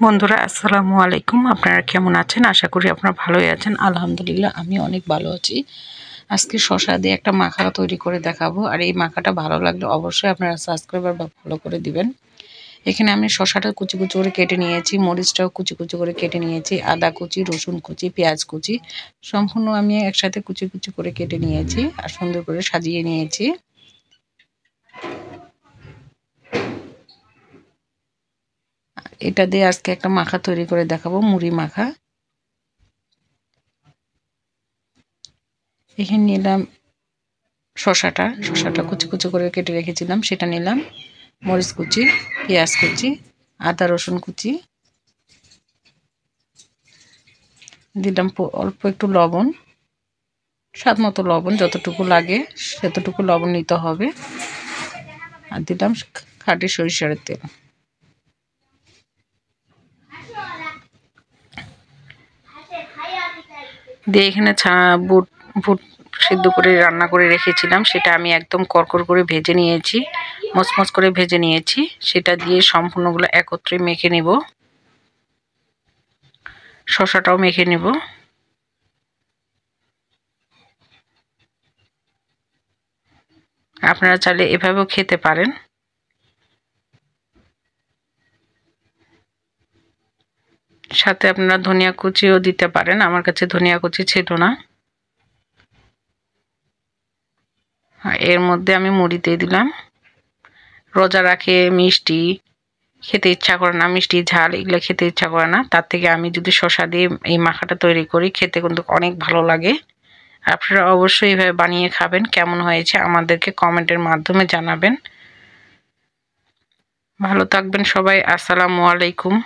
বন্ধুরা আসসালামু আলাইকুম। আপনারা কেমন আছেন? আশা করি আপনারা ভালোই আছেন। আলহামদুলিল্লাহ আমি অনেক ভালো আছি। আজকে শসা দিয়ে একটা মাখা তৈরি করে দেখাবো। আর এই মাখাটা ভালো লাগলে অবশ্যই আপনারা সাবস্ক্রাইব বা ফলো করে দিবেন। এখানে আমি শসাটা কুচি কুচি করে কেটে নিয়েছি, মরিচটাও কুচি কুচি করে কেটে নিয়েছি, আদা কুচি, রসুন কুচি, পেঁয়াজ কুচি সম্পূর্ণ আমি একসাথে কুচি কুচি করে কেটে নিয়েছি আর সুন্দর করে সাজিয়ে নিয়েছি। এটা দিয়ে আজকে একটা মাখা তৈরি করে দেখাবো, মুড়ি মাখা। এখানে নিলাম শসাটা কুচি কুচি করে কেটে রেখেছিলাম, সেটা নিলাম। মরিচ কুচি, পেঁয়াজ কুচি, আদা রসুন কুচি দিলাম, অল্প একটু লবণ, স্বাদ মতো লবণ, যতটুকু লাগে সেতটুকু লবণ নিতে হবে। আর দিলাম খাঁটি সরিষার তেল। দিয়ে এখানে বুট বুট সিদ্ধ করে রান্না করে রেখেছিলাম, সেটা আমি একদম করকর করে ভেজে নিয়েছি, মচমচ করে ভেজে নিয়েছি। সেটা দিয়ে সম্পূর্ণগুলো একত্রে মেখে নিব। শসাটাও মেখে নিব। আপনারা চাইলে এভাবেও খেতে পারেন। সাথে আপনারা ধনিয়া কুচিও দিতে পারেন, আমার কাছে ধনিয়া কুচি ছিল না। এর মধ্যে আমি মুড়ি দিয়ে দিলাম। রোজা রাখে মিষ্টি খেতে ইচ্ছা করে না, মিষ্টি ঝাল এগুলো খেতে ইচ্ছা করে না, তার থেকে আমি যদি শসা দিয়ে এই মাখাটা তৈরি করি খেতে কিন্তু অনেক ভালো লাগে। আপনারা অবশ্যই এভাবে বানিয়ে খাবেন। কেমন হয়েছে আমাদেরকে কমেন্টের মাধ্যমে জানাবেন। ভালো থাকবেন সবাই। আসসালামু আলাইকুম।